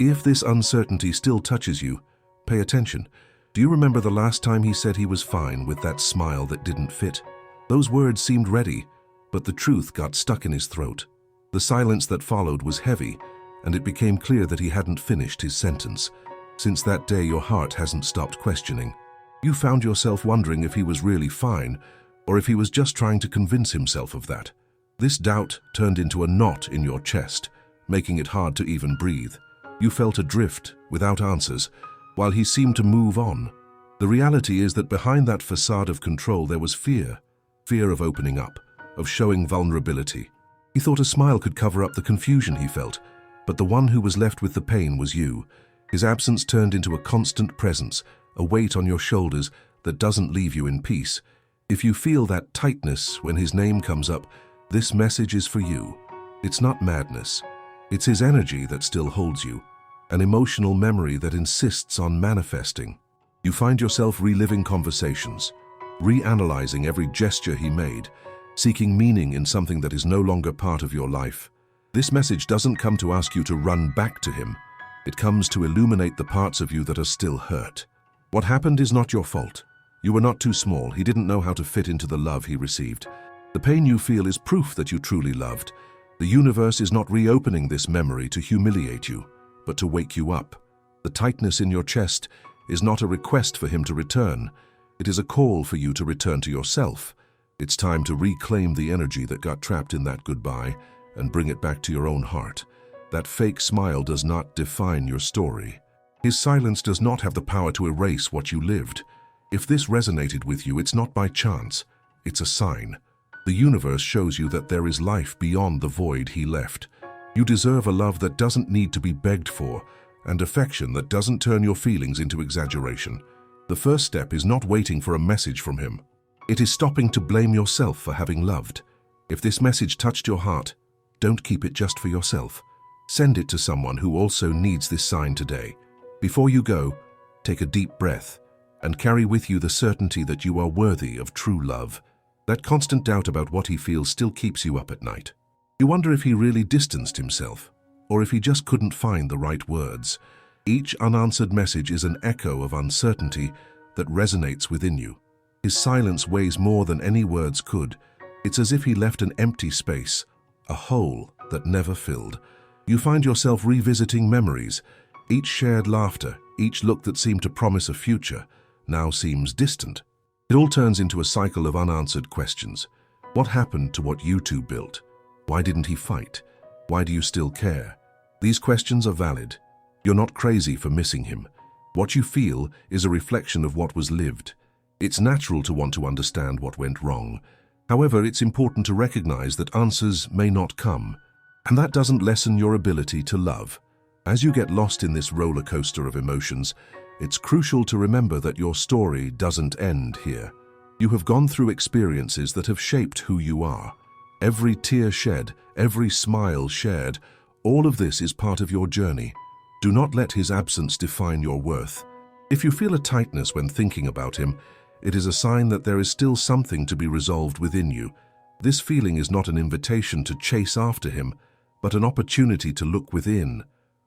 If this uncertainty still touches you, pay attention. Do you remember the last time he said he was fine with that smile that didn't fit? Those words seemed ready, but the truth got stuck in his throat. The silence that followed was heavy, and it became clear that he hadn't finished his sentence. Since that day, your heart hasn't stopped questioning. You found yourself wondering if he was really fine, or if he was just trying to convince himself of that. This doubt turned into a knot in your chest, making it hard to even breathe. You felt adrift, without answers, while he seemed to move on. The reality is that behind that facade of control there was fear. Fear of opening up, of showing vulnerability. He thought a smile could cover up the confusion he felt, but the one who was left with the pain was you. His absence turned into a constant presence, a weight on your shoulders that doesn't leave you in peace. If you feel that tightness when his name comes up, this message is for you. It's not madness. It's his energy that still holds you, an emotional memory that insists on manifesting. You find yourself reliving conversations, reanalyzing every gesture he made, seeking meaning in something that is no longer part of your life. This message doesn't come to ask you to run back to him. It comes to illuminate the parts of you that are still hurt. What happened is not your fault. You were not too small. He didn't know how to fit into the love he received. The pain you feel is proof that you truly loved. The universe is not reopening this memory to humiliate you, but to wake you up. The tightness in your chest is not a request for him to return. It is a call for you to return to yourself. It's time to reclaim the energy that got trapped in that goodbye and bring it back to your own heart. That fake smile does not define your story. His silence does not have the power to erase what you lived. If this resonated with you, it's not by chance. It's a sign. The universe shows you that there is life beyond the void he left. You deserve a love that doesn't need to be begged for, and affection that doesn't turn your feelings into exaggeration. The first step is not waiting for a message from him. It is stopping to blame yourself for having loved. If this message touched your heart, don't keep it just for yourself. Send it to someone who also needs this sign today. Before you go, take a deep breath and carry with you the certainty that you are worthy of true love. That constant doubt about what he feels still keeps you up at night. You wonder if he really distanced himself, or if he just couldn't find the right words. Each unanswered message is an echo of uncertainty that resonates within you. His silence weighs more than any words could. It's as if he left an empty space, a hole that never filled. You find yourself revisiting memories. Each shared laughter, each look that seemed to promise a future, now seems distant. It all turns into a cycle of unanswered questions. What happened to what you two built? Why didn't he fight? Why do you still care? These questions are valid. You're not crazy for missing him. What you feel is a reflection of what was lived. It's natural to want to understand what went wrong. However, it's important to recognize that answers may not come, and that doesn't lessen your ability to love. As you get lost in this roller coaster of emotions, it's crucial to remember that your story doesn't end here. You have gone through experiences that have shaped who you are. Every tear shed, every smile shared, all of this is part of your journey. Do not let his absence define your worth. If you feel a tightness when thinking about him, it is a sign that there is still something to be resolved within you. This feeling is not an invitation to chase after him, but an opportunity to look within.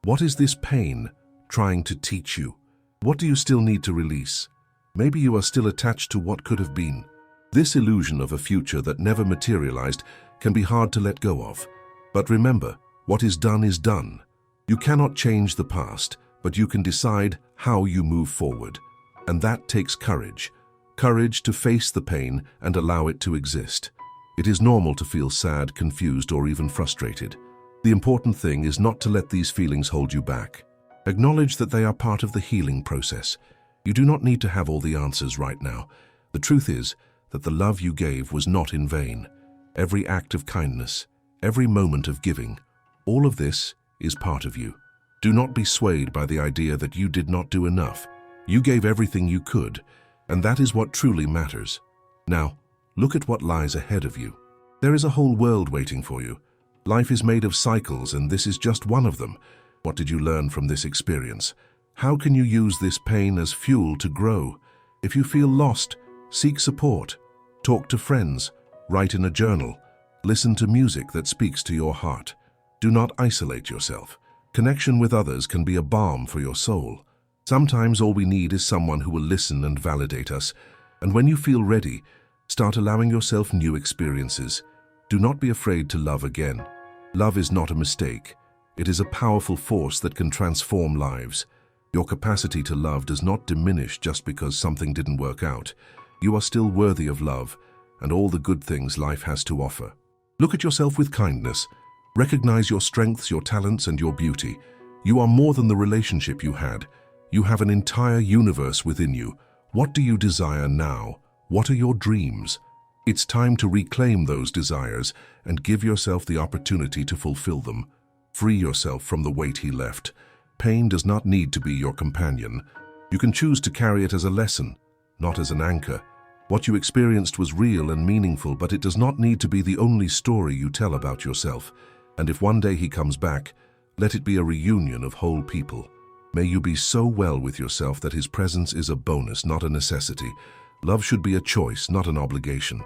What is this pain trying to teach you? What do you still need to release? Maybe you are still attached to what could have been. This illusion of a future that never materialized can be hard to let go of. But remember, what is done is done. You cannot change the past, but you can decide how you move forward. And that takes courage. Courage to face the pain and allow it to exist. It is normal to feel sad, confused, or even frustrated. The important thing is not to let these feelings hold you back. Acknowledge that they are part of the healing process. You do not need to have all the answers right now. The truth is that the love you gave was not in vain. Every act of kindness, every moment of giving, all of this is part of you. Do not be swayed by the idea that you did not do enough. You gave everything you could, and that is what truly matters. Now, look at what lies ahead of you. There is a whole world waiting for you. Life is made of cycles, and this is just one of them. What did you learn from this experience? How can you use this pain as fuel to grow? If you feel lost, seek support. Talk to friends. Write in a journal. Listen to music that speaks to your heart. Do not isolate yourself. Connection with others can be a balm for your soul. Sometimes all we need is someone who will listen and validate us. And when you feel ready, start allowing yourself new experiences. Do not be afraid to love again. Love is not a mistake. It is a powerful force that can transform lives. Your capacity to love does not diminish just because something didn't work out. You are still worthy of love and all the good things life has to offer. Look at yourself with kindness. Recognize your strengths, your talents, and your beauty. You are more than the relationship you had. You have an entire universe within you. What do you desire now? What are your dreams? It's time to reclaim those desires and give yourself the opportunity to fulfill them. Free yourself from the weight he left. Pain does not need to be your companion. You can choose to carry it as a lesson, not as an anchor. What you experienced was real and meaningful, but it does not need to be the only story you tell about yourself. And if one day he comes back, let it be a reunion of whole people. May you be so well with yourself that his presence is a bonus, not a necessity. Love should be a choice, not an obligation.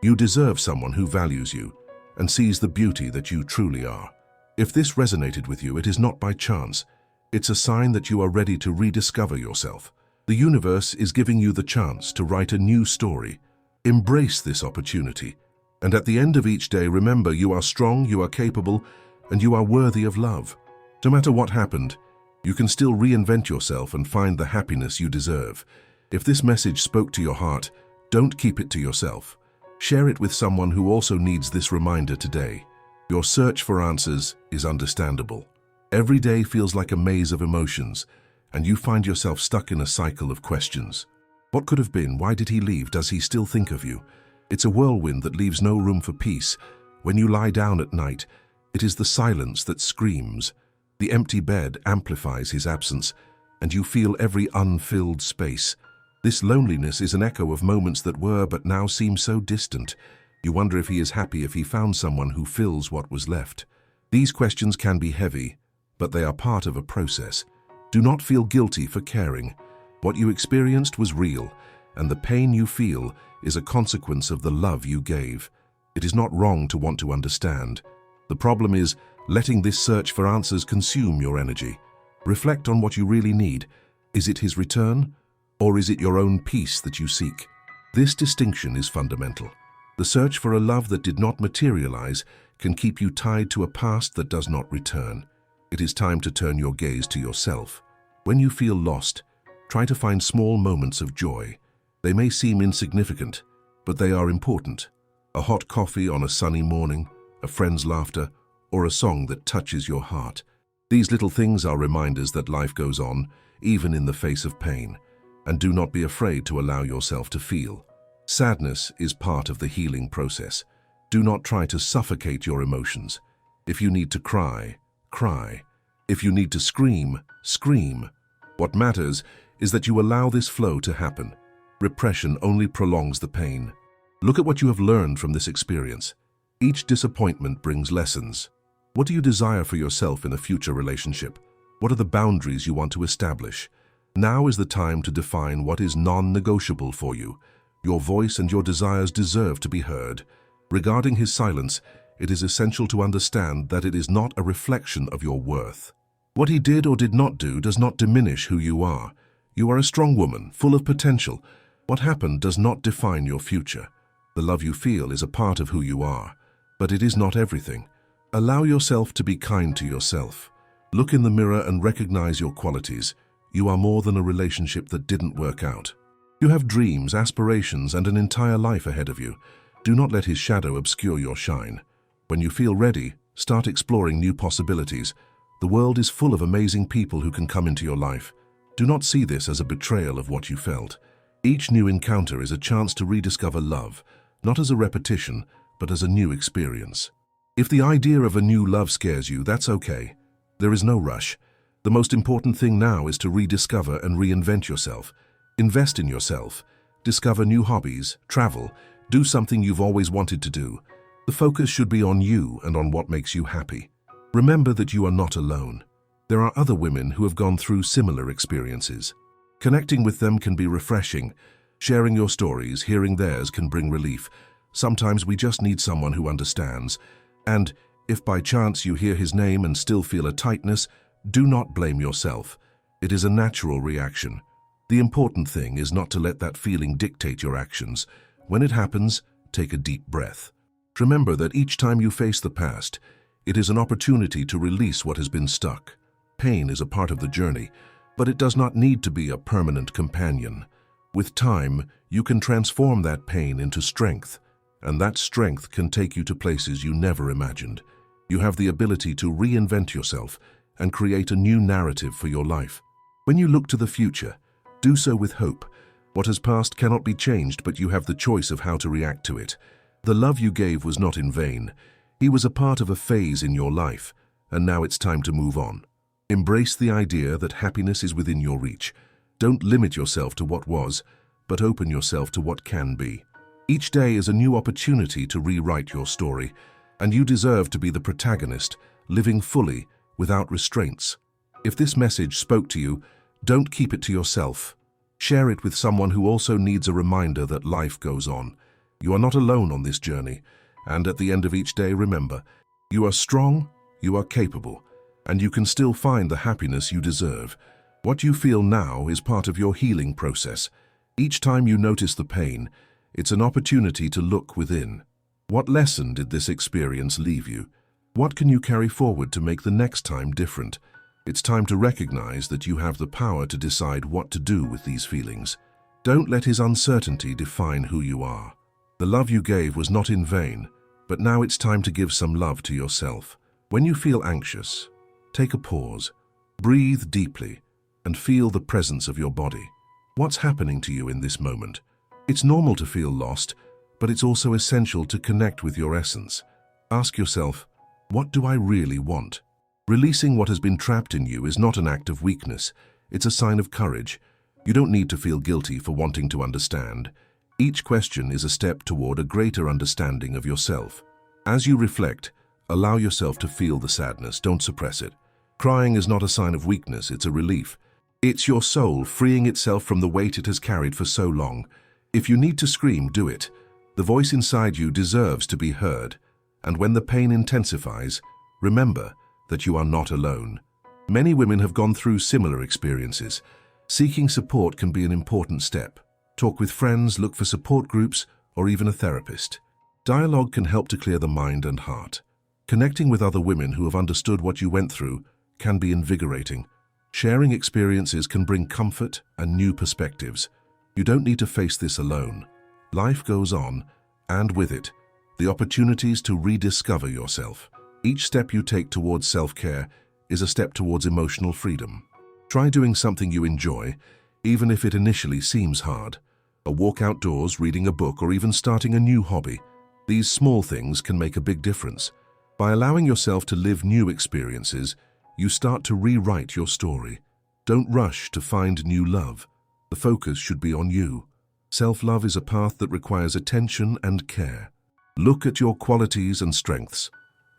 You deserve someone who values you and sees the beauty that you truly are. If this resonated with you, it is not by chance. It's a sign that you are ready to rediscover yourself. The universe is giving you the chance to write a new story. Embrace this opportunity. And at the end of each day, remember you are strong, you are capable, and you are worthy of love. No matter what happened, you can still reinvent yourself and find the happiness you deserve. If this message spoke to your heart, don't keep it to yourself. Share it with someone who also needs this reminder today. Your search for answers is understandable. Every day feels like a maze of emotions, and you find yourself stuck in a cycle of questions. What could have been? Why did he leave? Does he still think of you? It's a whirlwind that leaves no room for peace. When you lie down at night, it is the silence that screams. The empty bed amplifies his absence, and you feel every unfilled space. This loneliness is an echo of moments that were but now seem so distant. You wonder if he is happy, if he found someone who fills what was left. These questions can be heavy, but they are part of a process. Do not feel guilty for caring. What you experienced was real, and the pain you feel is a consequence of the love you gave. It is not wrong to want to understand. The problem is letting this search for answers consume your energy. Reflect on what you really need. Is it his return, or is it your own peace that you seek? This distinction is fundamental. The search for a love that did not materialize can keep you tied to a past that does not return. It is time to turn your gaze to yourself. When you feel lost, try to find small moments of joy. They may seem insignificant, but they are important. A hot coffee on a sunny morning, a friend's laughter, or a song that touches your heart. These little things are reminders that life goes on, even in the face of pain. And do not be afraid to allow yourself to feel. Sadness is part of the healing process. Do not try to suffocate your emotions. If you need to cry, cry. If you need to scream, scream. What matters is that you allow this flow to happen. Repression only prolongs the pain. Look at what you have learned from this experience. Each disappointment brings lessons. What do you desire for yourself in a future relationship? What are the boundaries you want to establish? Now is the time to define what is non-negotiable for you. Your voice and your desires deserve to be heard. Regarding his silence, it is essential to understand that it is not a reflection of your worth. What he did or did not do does not diminish who you are. You are a strong woman, full of potential. What happened does not define your future. The love you feel is a part of who you are, but it is not everything. Allow yourself to be kind to yourself. Look in the mirror and recognize your qualities. You are more than a relationship that didn't work out. You have dreams, aspirations, and an entire life ahead of you. Do not let his shadow obscure your shine. When you feel ready, start exploring new possibilities. The world is full of amazing people who can come into your life. Do not see this as a betrayal of what you felt. Each new encounter is a chance to rediscover love, not as a repetition, but as a new experience. If the idea of a new love scares you, that's okay. There is no rush. The most important thing now is to rediscover and reinvent yourself. Invest in yourself. Discover new hobbies, travel, do something you've always wanted to do. The focus should be on you and on what makes you happy. Remember that you are not alone. There are other women who have gone through similar experiences. Connecting with them can be refreshing. Sharing your stories, hearing theirs can bring relief. Sometimes we just need someone who understands. And if by chance you hear his name and still feel a tightness, Do not blame yourself. It is a natural reaction. The important thing is not to let that feeling dictate your actions. When it happens, take a deep breath. Remember that each time you face the past, it is an opportunity to release what has been stuck. Pain is a part of the journey, but it does not need to be a permanent companion. With time, you can transform that pain into strength, and that strength can take you to places you never imagined. You have the ability to reinvent yourself and create a new narrative for your life. When you look to the future, do so with hope. What has passed cannot be changed, but you have the choice of how to react to it. The love you gave was not in vain. He was a part of a phase in your life, and now it's time to move on. Embrace the idea that happiness is within your reach. Don't limit yourself to what was, but open yourself to what can be. Each day is a new opportunity to rewrite your story, and you deserve to be the protagonist, living fully, without restraints. If this message spoke to you, don't keep it to yourself. Share it with someone who also needs a reminder that life goes on. You are not alone on this journey, and at the end of each day, remember, you are strong, you are capable, and you can still find the happiness you deserve. What you feel now is part of your healing process. Each time you notice the pain, it's an opportunity to look within. What lesson did this experience leave you? What can you carry forward to make the next time different? It's time to recognize that you have the power to decide what to do with these feelings. Don't let his uncertainty define who you are. The love you gave was not in vain, but now it's time to give some love to yourself. When you feel anxious, take a pause, breathe deeply, and feel the presence of your body. What's happening to you in this moment? It's normal to feel lost, but it's also essential to connect with your essence. Ask yourself, what do I really want? Releasing what has been trapped in you is not an act of weakness. It's a sign of courage. You don't need to feel guilty for wanting to understand. Each question is a step toward a greater understanding of yourself. As you reflect, allow yourself to feel the sadness. Don't suppress it. Crying is not a sign of weakness, it's a relief. It's your soul freeing itself from the weight it has carried for so long. If you need to scream, do it. The voice inside you deserves to be heard. And when the pain intensifies, remember that you are not alone. Many women have gone through similar experiences. Seeking support can be an important step. Talk with friends, look for support groups, or even a therapist. Dialogue can help to clear the mind and heart. Connecting with other women who have understood what you went through can be invigorating. Sharing experiences can bring comfort and new perspectives. You don't need to face this alone. Life goes on, and with it, the opportunities to rediscover yourself. Each step you take towards self-care is a step towards emotional freedom. Try doing something you enjoy, even if it initially seems hard. A walk outdoors, reading a book, or even starting a new hobby. These small things can make a big difference. By allowing yourself to live new experiences, you start to rewrite your story. Don't rush to find new love. The focus should be on you. Self-love is a path that requires attention and care. Look at your qualities and strengths.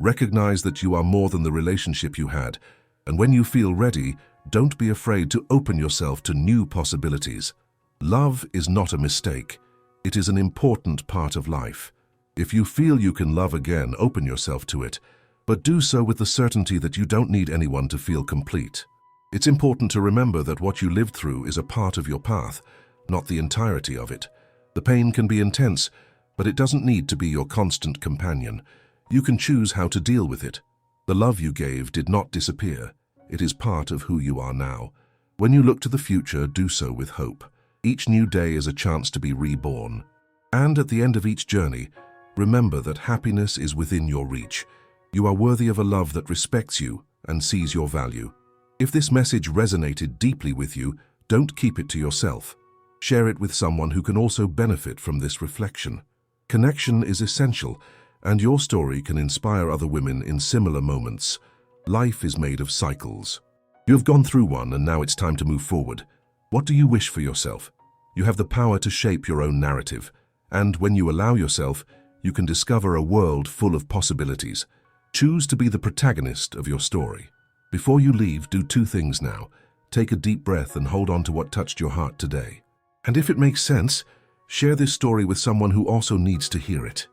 Recognize that you are more than the relationship you had, and when you feel ready, don't be afraid to open yourself to new possibilities. Love is not a mistake. It is an important part of life. If you feel you can love again, open yourself to it, but do so with the certainty that you don't need anyone to feel complete. It's important to remember that what you lived through is a part of your path, not the entirety of it. The pain can be intense, but it doesn't need to be your constant companion. You can choose how to deal with it. The love you gave did not disappear. It is part of who you are now. When you look to the future, do so with hope. Each new day is a chance to be reborn. And at the end of each journey, remember that happiness is within your reach. You are worthy of a love that respects you and sees your value. If this message resonated deeply with you, don't keep it to yourself. Share it with someone who can also benefit from this reflection. Connection is essential, and your story can inspire other women in similar moments. Life is made of cycles. You have gone through one, and now it's time to move forward. What do you wish for yourself? You have the power to shape your own narrative, and when you allow yourself, you can discover a world full of possibilities. Choose to be the protagonist of your story. Before you leave, do two things now. Take a deep breath and hold on to what touched your heart today. And if it makes sense, share this story with someone who also needs to hear it.